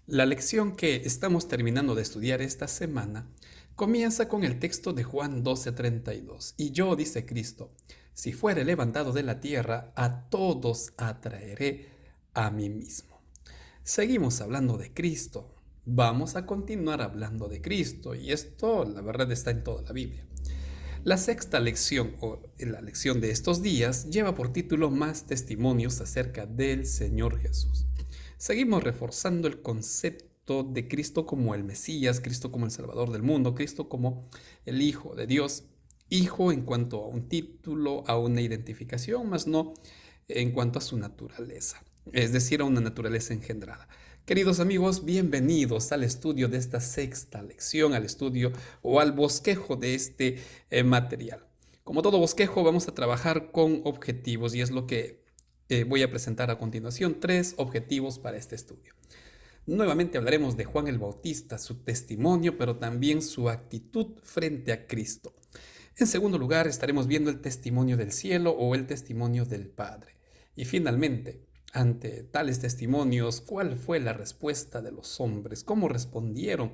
La lección que estamos terminando de estudiar esta semana comienza con el texto de Juan 12:32. Y yo, dice Cristo, si fuere levantado de la tierra, a todos atraeré a mí mismo. Seguimos hablando de Cristo. Vamos a continuar hablando de Cristo. Y esto, la verdad, está en toda la Biblia. La sexta lección, o la lección de estos días, lleva por título Más testimonios acerca del Señor Jesús. Seguimos reforzando el concepto de Cristo como el Mesías, Cristo como el Salvador del mundo, Cristo como el Hijo de Dios. Hijo en cuanto a un título, a una identificación, más no en cuanto a su naturaleza, es decir, a una naturaleza engendrada. Queridos amigos, bienvenidos al estudio de esta sexta lección, al estudio o al bosquejo de este material. Como todo bosquejo, vamos a trabajar con objetivos y es lo que voy a presentar a continuación, 3 objetivos para este estudio. Nuevamente hablaremos de Juan el Bautista, su testimonio, pero también su actitud frente a Cristo. En segundo lugar, estaremos viendo el testimonio del cielo o el testimonio del Padre. Y finalmente, ante tales testimonios, ¿cuál fue la respuesta de los hombres? ¿Cómo respondieron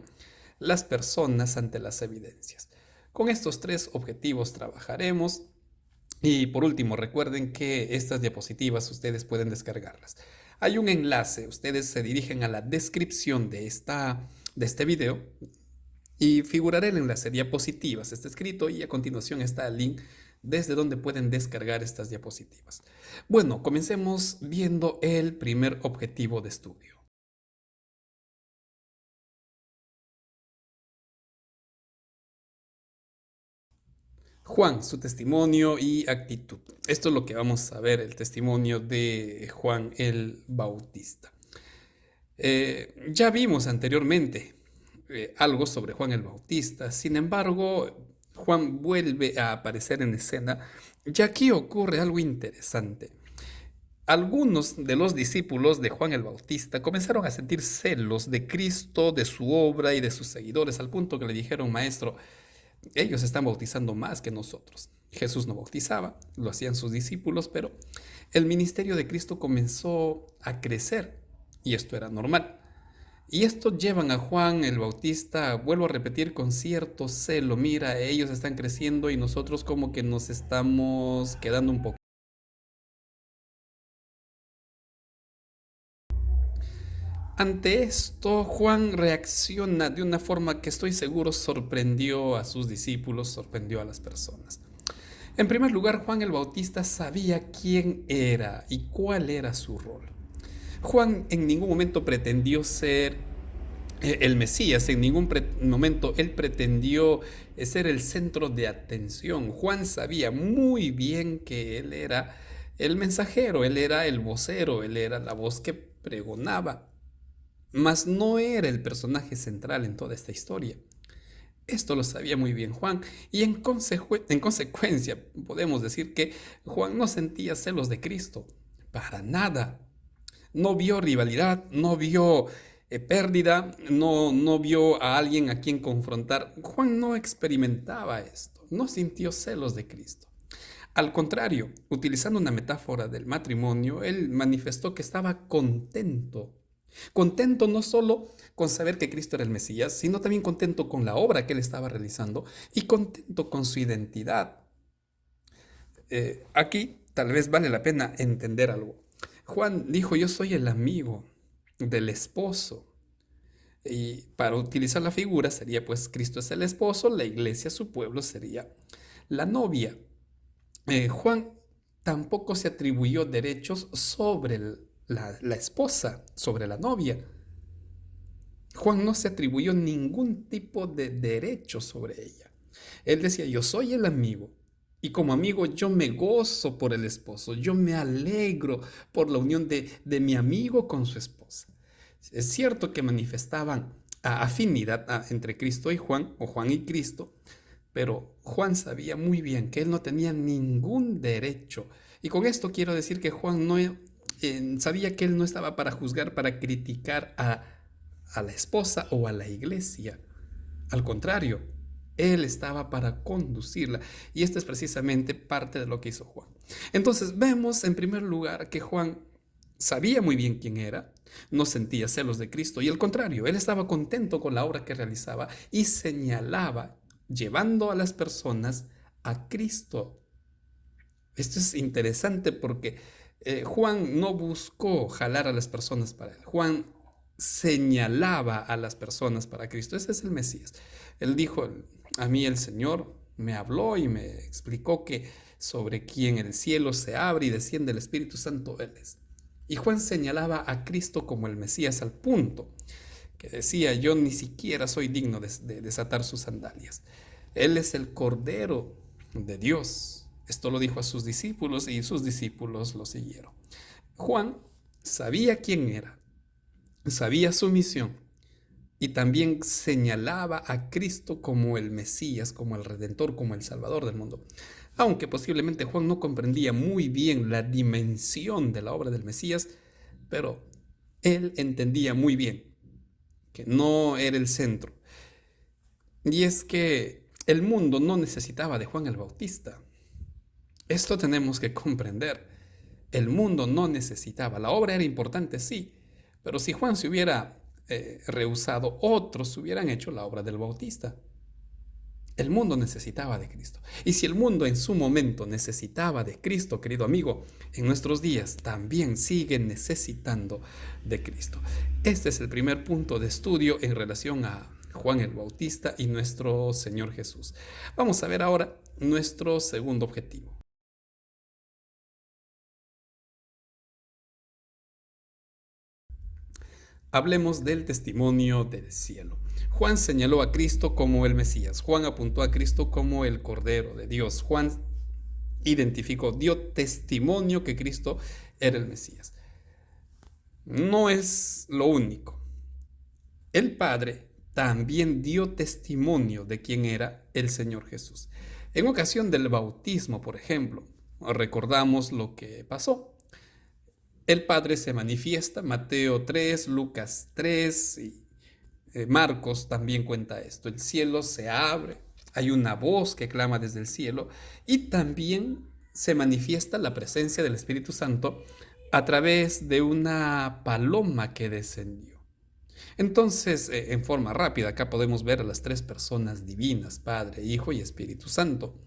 las personas ante las evidencias? Con estos 3 objetivos trabajaremos. Y por último, recuerden que estas diapositivas ustedes pueden descargarlas. Hay un enlace, ustedes se dirigen a la descripción de este video y figurará el enlace diapositivas. Está escrito y a continuación está el link desde donde pueden descargar estas diapositivas. Bueno, comencemos viendo el primer objetivo de estudio. Juan, su testimonio y actitud. Esto es lo que vamos a ver, el testimonio de Juan el Bautista. Ya vimos anteriormente algo sobre Juan el Bautista, sin embargo, Juan vuelve a aparecer en escena, ya aquí ocurre algo interesante. Algunos de los discípulos de Juan el Bautista comenzaron a sentir celos de Cristo, de su obra y de sus seguidores, al punto que le dijeron, Maestro, ellos están bautizando más que nosotros. Jesús no bautizaba, lo hacían sus discípulos, pero el ministerio de Cristo comenzó a crecer y esto era normal. Y esto llevan a Juan el Bautista, vuelvo a repetir, con cierto celo. Mira, ellos están creciendo y nosotros como que nos estamos quedando un poco. Ante esto, Juan reacciona de una forma que estoy seguro sorprendió a sus discípulos, sorprendió a las personas. En primer lugar, Juan el Bautista sabía quién era y cuál era su rol. Juan en ningún momento pretendió ser el Mesías, en ningún momento él pretendió ser el centro de atención. Juan sabía muy bien que él era el mensajero, él era el vocero, él era la voz que pregonaba, mas no era el personaje central en toda esta historia. Esto lo sabía muy bien Juan y en consecuencia podemos decir que Juan no sentía celos de Cristo, para nada. No vio rivalidad, no vio pérdida, no vio a alguien a quien confrontar. Juan no experimentaba esto, no sintió celos de Cristo. Al contrario, utilizando una metáfora del matrimonio, él manifestó que estaba contento. Contento no solo con saber que Cristo era el Mesías, sino también contento con la obra que él estaba realizando y contento con su identidad. Aquí tal vez vale la pena entender algo. Juan dijo, yo soy el amigo del esposo. Y para utilizar la figura sería pues Cristo es el esposo, la iglesia, su pueblo sería la novia. Juan tampoco se atribuyó derechos sobre la esposa, sobre la novia. Juan no se atribuyó ningún tipo de derecho sobre ella. Él decía, yo soy el amigo. Y como amigo yo me gozo por el esposo, yo me alegro por la unión de mi amigo con su esposa. Es cierto que manifestaban afinidad entre Cristo y Juan, o Juan y Cristo, pero Juan sabía muy bien que él no tenía ningún derecho. Y con esto quiero decir que Juan no sabía que él no estaba para juzgar, para criticar a la esposa o a la iglesia. Al contrario, él estaba para conducirla. Y esto es precisamente parte de lo que hizo Juan. Entonces vemos en primer lugar que Juan sabía muy bien quién era, no sentía celos de Cristo y al contrario, él estaba contento con la obra que realizaba y señalaba, llevando a las personas a Cristo. Esto es interesante porque Juan no buscó jalar a las personas para él. Juan señalaba a las personas para Cristo. Ese es el Mesías. Él dijo, a mí el Señor me habló y me explicó que sobre quien el cielo se abre y desciende el Espíritu Santo, Él es. Y Juan señalaba a Cristo como el Mesías al punto que decía, yo ni siquiera soy digno de desatar sus sandalias. Él es el Cordero de Dios. Esto lo dijo a sus discípulos y sus discípulos lo siguieron. Juan sabía quién era, sabía su misión y también señalaba a Cristo como el Mesías, como el Redentor, como el Salvador del mundo. Aunque posiblemente Juan no comprendía muy bien la dimensión de la obra del Mesías, pero él entendía muy bien que no era el centro. Y es que el mundo no necesitaba de Juan el Bautista. Esto tenemos que comprender. El mundo no necesitaba. La obra era importante, sí, pero si Juan se hubiera rehusado, otros hubieran hecho la obra del Bautista. El mundo necesitaba de Cristo. Y si el mundo en su momento necesitaba de Cristo, querido amigo, en nuestros días también sigue necesitando de Cristo. Este es el primer punto de estudio en relación a Juan el Bautista y nuestro Señor Jesús. Vamos a ver ahora nuestro segundo objetivo. Hablemos del testimonio del cielo. Juan señaló a Cristo como el Mesías. Juan apuntó a Cristo como el Cordero de Dios. Juan identificó, dio testimonio que Cristo era el Mesías. No es lo único. El Padre también dio testimonio de quién era el Señor Jesús. En ocasión del bautismo, por ejemplo, recordamos lo que pasó. El Padre se manifiesta, Mateo 3, Lucas 3 y Marcos también cuenta esto. El cielo se abre, hay una voz que clama desde el cielo y también se manifiesta la presencia del Espíritu Santo a través de una paloma que descendió. Entonces, en forma rápida, acá podemos ver a las tres personas divinas, Padre, Hijo y Espíritu Santo.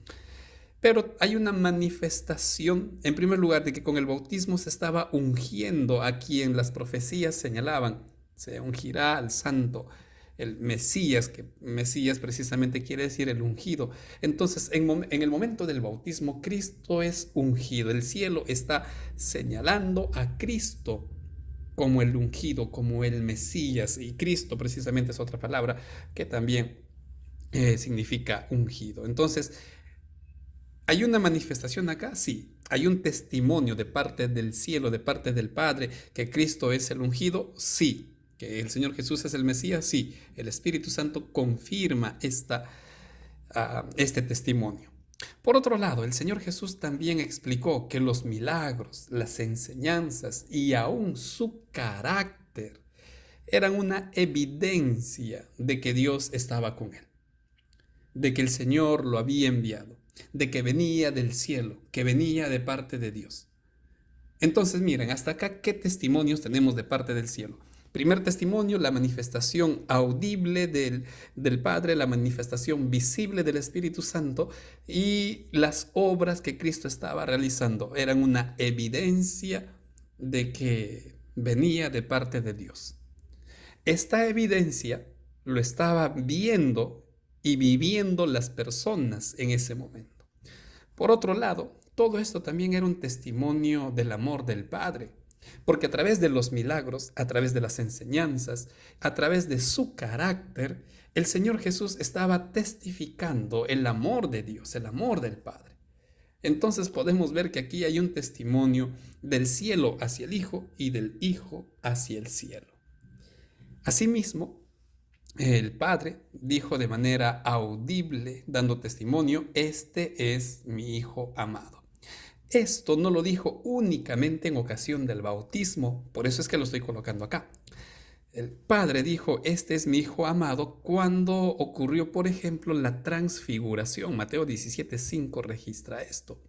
Pero hay una manifestación, en primer lugar, de que con el bautismo se estaba ungiendo a quien las profecías señalaban. Se ungirá al santo, el Mesías, que Mesías precisamente quiere decir el ungido. Entonces, en el momento del bautismo, Cristo es ungido. El cielo está señalando a Cristo como el ungido, como el Mesías. Y Cristo precisamente es otra palabra que también significa ungido. Entonces, ¿hay una manifestación acá? Sí. ¿Hay un testimonio de parte del cielo, de parte del Padre, que Cristo es el ungido? Sí. ¿Que el Señor Jesús es el Mesías? Sí. El Espíritu Santo confirma este testimonio. Por otro lado, el Señor Jesús también explicó que los milagros, las enseñanzas y aún su carácter eran una evidencia de que Dios estaba con él, de que el Señor lo había enviado, de que venía del cielo, que venía de parte de Dios. Entonces miren, hasta acá, ¿qué testimonios tenemos de parte del cielo? Primer testimonio, la manifestación audible del Padre, la manifestación visible del Espíritu Santo y las obras que Cristo estaba realizando eran una evidencia de que venía de parte de Dios. Esta evidencia lo estaba viendo y viviendo las personas en ese momento. Por otro lado, todo esto también era un testimonio del amor del Padre, porque a través de los milagros, a través de las enseñanzas, a través de su carácter, el Señor Jesús estaba testificando el amor de Dios, el amor del Padre. Entonces podemos ver que aquí hay un testimonio del cielo hacia el Hijo y del Hijo hacia el cielo. Asimismo, el Padre dijo de manera audible, dando testimonio, este es mi Hijo amado. Esto no lo dijo únicamente en ocasión del bautismo, por eso es que lo estoy colocando acá. El Padre dijo, este es mi Hijo amado, cuando ocurrió, por ejemplo, la transfiguración. Mateo 17:5 registra esto.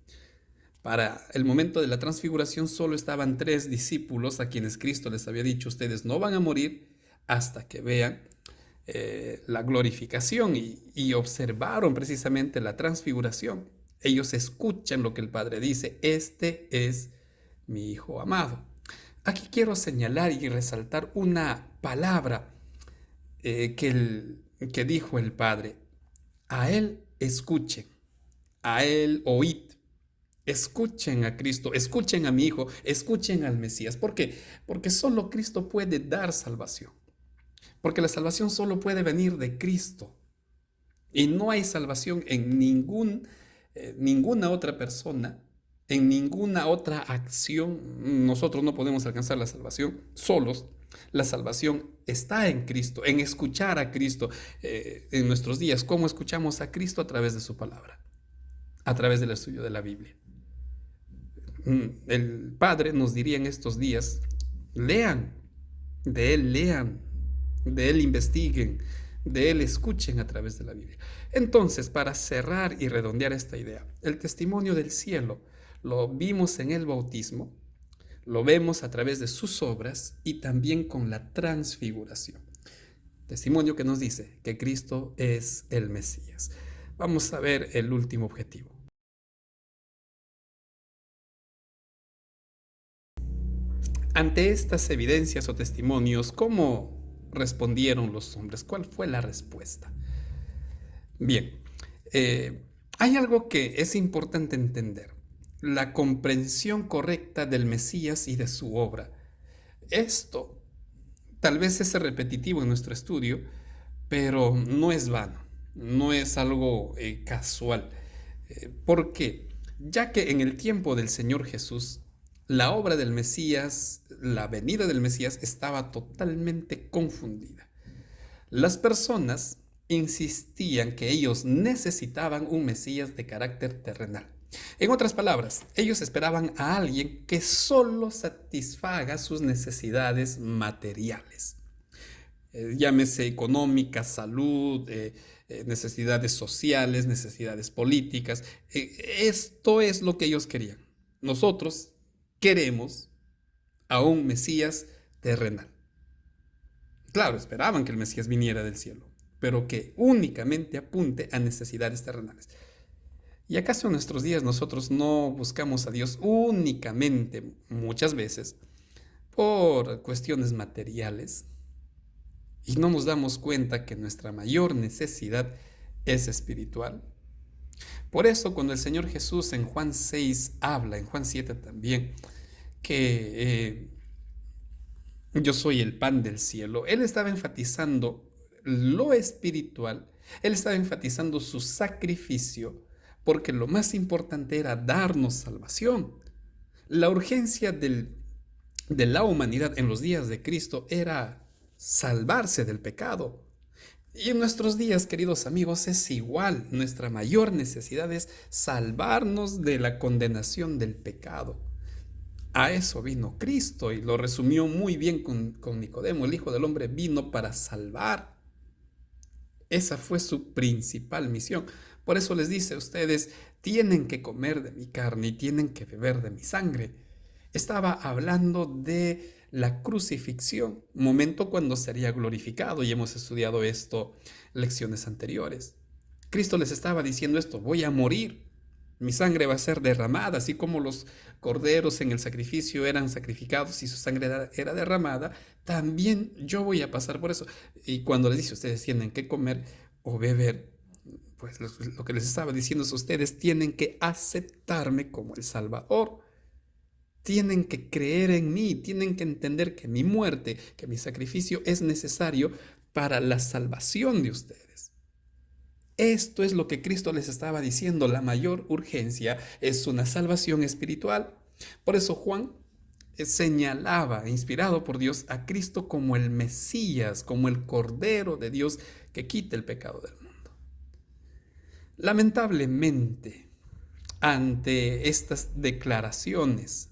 Para el momento de la transfiguración solo estaban 3 discípulos a quienes Cristo les había dicho, ustedes no van a morir hasta que vean la glorificación y observaron precisamente la transfiguración. Ellos escuchan lo que el Padre dice, este es mi Hijo amado. Aquí quiero señalar y resaltar una palabra que dijo el Padre. A Él escuchen, a Él oíd. Escuchen a Cristo, escuchen a mi Hijo, escuchen al Mesías. ¿Por qué? Porque solo Cristo puede dar salvación. Porque la salvación solo puede venir de Cristo. Y no hay salvación en ninguna otra persona, en ninguna otra acción. Nosotros no podemos alcanzar la salvación solos. La salvación está en Cristo, en escuchar a Cristo en nuestros días. ¿Cómo escuchamos a Cristo? A través de su palabra, a través del estudio de la Biblia. El Padre nos diría en estos días, lean, lean, de Él investiguen, de Él escuchen a través de la Biblia. Entonces, para cerrar y redondear esta idea, el testimonio del cielo lo vimos en el bautismo, lo vemos a través de sus obras y también con la transfiguración. Testimonio que nos dice que Cristo es el Mesías. Vamos a ver el último objetivo. Ante estas evidencias o testimonios, ¿cómo respondieron los hombres? ¿Cuál fue la respuesta? Bien, hay algo que es importante entender, la comprensión correcta del Mesías y de su obra. Esto tal vez es repetitivo en nuestro estudio, pero no es vano, no es algo casual. ¿Por qué? Ya que en el tiempo del Señor Jesús, la obra del Mesías, la venida del Mesías estaba totalmente confundida. Las personas insistían que ellos necesitaban un Mesías de carácter terrenal. En otras palabras, ellos esperaban a alguien que solo satisfaga sus necesidades materiales. Llámese económica, salud, necesidades sociales, necesidades políticas. Esto es lo que ellos querían. Nosotros queremos a un Mesías terrenal. Claro, esperaban que el Mesías viniera del cielo, pero que únicamente apunte a necesidades terrenales. ¿Y acaso en nuestros días nosotros no buscamos a Dios únicamente, muchas veces, por cuestiones materiales? Y no nos damos cuenta que nuestra mayor necesidad es espiritual. Por eso cuando el Señor Jesús en Juan 6 habla, en Juan 7 también, que yo soy el pan del cielo, Él estaba enfatizando lo espiritual, Él estaba enfatizando su sacrificio, porque lo más importante era darnos salvación. La urgencia de la humanidad en los días de Cristo era salvarse del pecado. Y en nuestros días, queridos amigos, es igual. Nuestra mayor necesidad es salvarnos de la condenación del pecado. A eso vino Cristo y lo resumió muy bien con Nicodemo. El Hijo del Hombre vino para salvar. Esa fue su principal misión. Por eso les dice, ustedes tienen que comer de mi carne y tienen que beber de mi sangre. Estaba hablando de la crucifixión, momento cuando sería glorificado, y hemos estudiado esto lecciones anteriores. Cristo les estaba diciendo esto, voy a morir, mi sangre va a ser derramada, así como los corderos en el sacrificio eran sacrificados y su sangre era derramada, también yo voy a pasar por eso. Y cuando les dice, ustedes tienen que comer o beber, pues lo que les estaba diciendo es, ustedes tienen que aceptarme como el Salvador. Tienen que creer en mí, tienen que entender que mi muerte, que mi sacrificio es necesario para la salvación de ustedes. Esto es lo que Cristo les estaba diciendo. La mayor urgencia es una salvación espiritual. Por eso Juan señalaba, inspirado por Dios, a Cristo como el Mesías, como el Cordero de Dios que quita el pecado del mundo. Lamentablemente, ante estas declaraciones,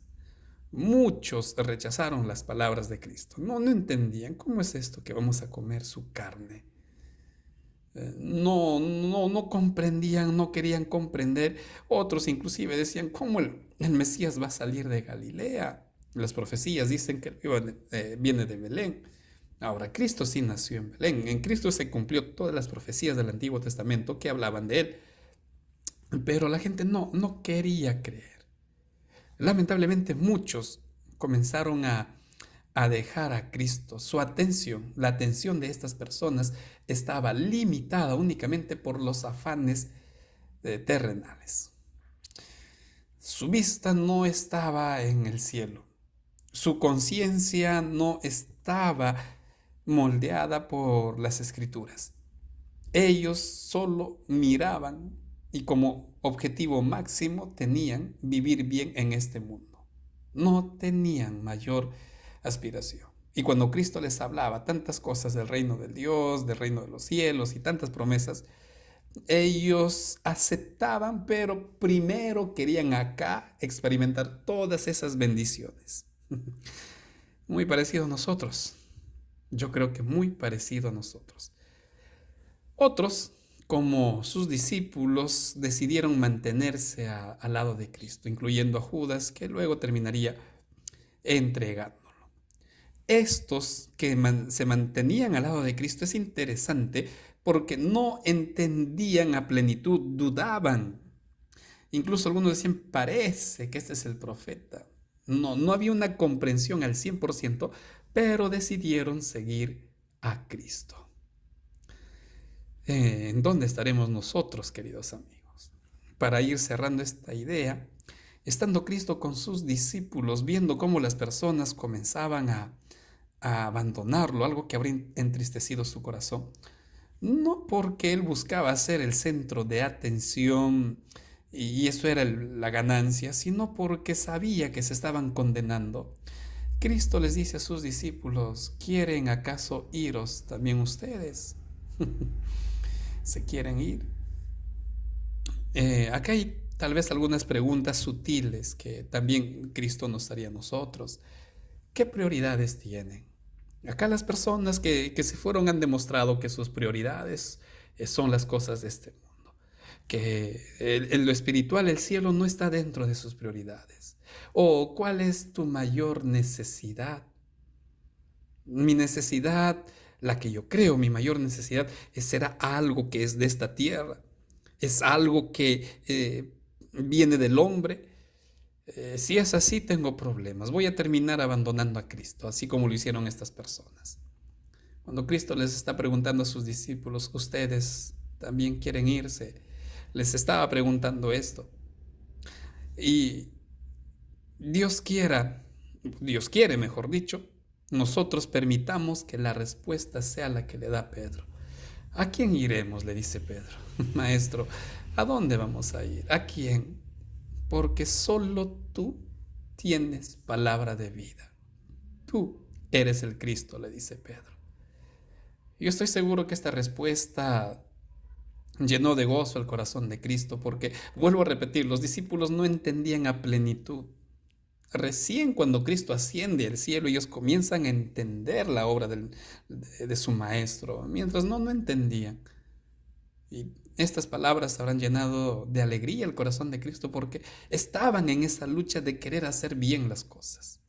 muchos rechazaron las palabras de Cristo. No entendían cómo es esto que vamos a comer su carne. no comprendían, no querían comprender. Otros inclusive decían, ¿cómo el Mesías va a salir de Galilea? Las profecías dicen que viene de Belén. Ahora, Cristo sí nació en Belén. En Cristo se cumplió todas las profecías del Antiguo Testamento que hablaban de él. Pero la gente no quería creer. Lamentablemente muchos comenzaron a dejar a Cristo. Su atención, la atención de estas personas estaba limitada únicamente por los afanes terrenales. Su vista no estaba en el cielo. Su conciencia no estaba moldeada por las escrituras. Ellos solo miraban y como objetivo máximo tenían vivir bien en este mundo. No tenían mayor aspiración. Y cuando Cristo les hablaba tantas cosas del reino de Dios, del reino de los cielos y tantas promesas, ellos aceptaban, pero primero querían acá experimentar todas esas bendiciones. Muy parecido a nosotros. Yo creo que muy parecido a nosotros. Otros, como sus discípulos, decidieron mantenerse al lado de Cristo, incluyendo a Judas, que luego terminaría entregándolo. Estos que se mantenían al lado de Cristo es interesante porque no entendían a plenitud, dudaban. Incluso algunos decían, parece que este es el profeta. No había una comprensión al 100%, pero decidieron seguir a Cristo. ¿En dónde estaremos nosotros, queridos amigos? Para ir cerrando esta idea, estando Cristo con sus discípulos, viendo cómo las personas comenzaban a abandonarlo, algo que habría entristecido su corazón, no porque él buscaba ser el centro de atención y eso era la ganancia, sino porque sabía que se estaban condenando. Cristo les dice a sus discípulos, ¿quieren acaso iros también ustedes? ¿Se quieren ir? Acá hay tal vez algunas preguntas sutiles que también Cristo nos haría a nosotros. ¿Qué prioridades tienen? Acá las personas que se fueron han demostrado que sus prioridades son las cosas de este mundo. Que en lo espiritual el cielo no está dentro de sus prioridades. ¿O cuál es tu mayor necesidad? Mi necesidad, la que yo creo, mi mayor necesidad, será algo que es de esta tierra. Es algo que viene del hombre. Si es así, tengo problemas. Voy a terminar abandonando a Cristo, así como lo hicieron estas personas. Cuando Cristo les está preguntando a sus discípulos, ¿ustedes también quieren irse? Les estaba preguntando esto. Y Dios quiere, mejor dicho, nosotros permitamos que la respuesta sea la que le da Pedro. ¿A quién iremos?, le dice Pedro. Maestro, ¿a dónde vamos a ir? ¿A quién? Porque solo tú tienes palabra de vida. Tú eres el Cristo, le dice Pedro. Yo estoy seguro que esta respuesta llenó de gozo el corazón de Cristo, porque, vuelvo a repetir, los discípulos no entendían a plenitud. Recién cuando Cristo asciende al cielo, ellos comienzan a entender la obra de su Maestro, mientras no entendían. Y estas palabras habrán llenado de alegría el corazón de Cristo porque estaban en esa lucha de querer hacer bien las cosas.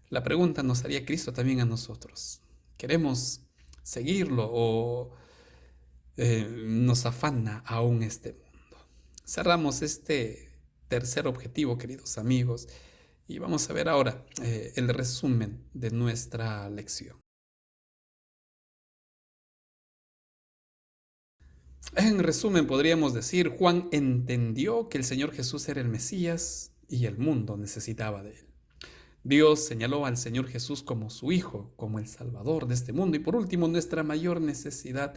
La pregunta nos haría Cristo también a nosotros. ¿Queremos seguirlo o nos afana aún este mundo? Cerramos este tercer objetivo, queridos amigos, y vamos a ver ahora el resumen de nuestra lección. En resumen, podríamos decir, Juan entendió que el Señor Jesús era el Mesías y el mundo necesitaba de él. Dios señaló al Señor Jesús como su Hijo, como el Salvador de este mundo. Y por último, nuestra mayor necesidad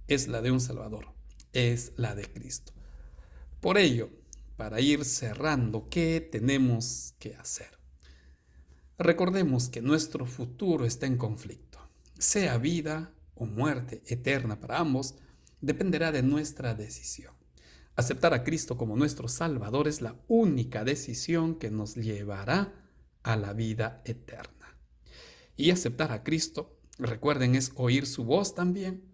es la de un Salvador, es la de Cristo. Por ello, para ir cerrando, ¿qué tenemos que hacer? Recordemos que nuestro futuro está en conflicto. Sea vida o muerte eterna para ambos, dependerá de nuestra decisión. Aceptar a Cristo como nuestro Salvador es la única decisión que nos llevará a la vida eterna. Y aceptar a Cristo, recuerden, es oír su voz también,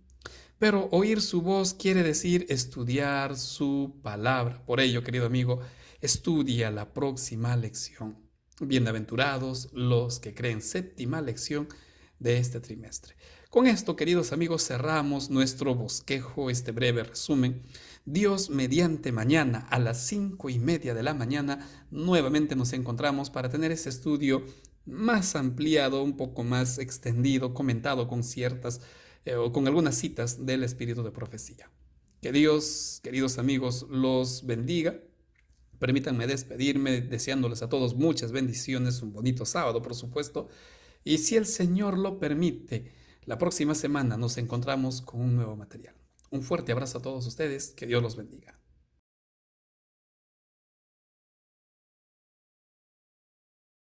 Pero oír su voz quiere decir estudiar su palabra. Por ello, querido amigo, estudia la próxima lección. Bienaventurados los que creen séptima lección de este trimestre. Con esto, queridos amigos, cerramos nuestro bosquejo, este breve resumen. Dios mediante mañana a las 5:30 de la mañana nuevamente nos encontramos para tener este estudio más ampliado, un poco más extendido, comentado con ciertas o con algunas citas del espíritu de profecía. Que Dios, queridos amigos, los bendiga. Permítanme despedirme deseándoles a todos muchas bendiciones, un bonito sábado, por supuesto. Y si el Señor lo permite, la próxima semana nos encontramos con un nuevo material. Un fuerte abrazo a todos ustedes, que Dios los bendiga.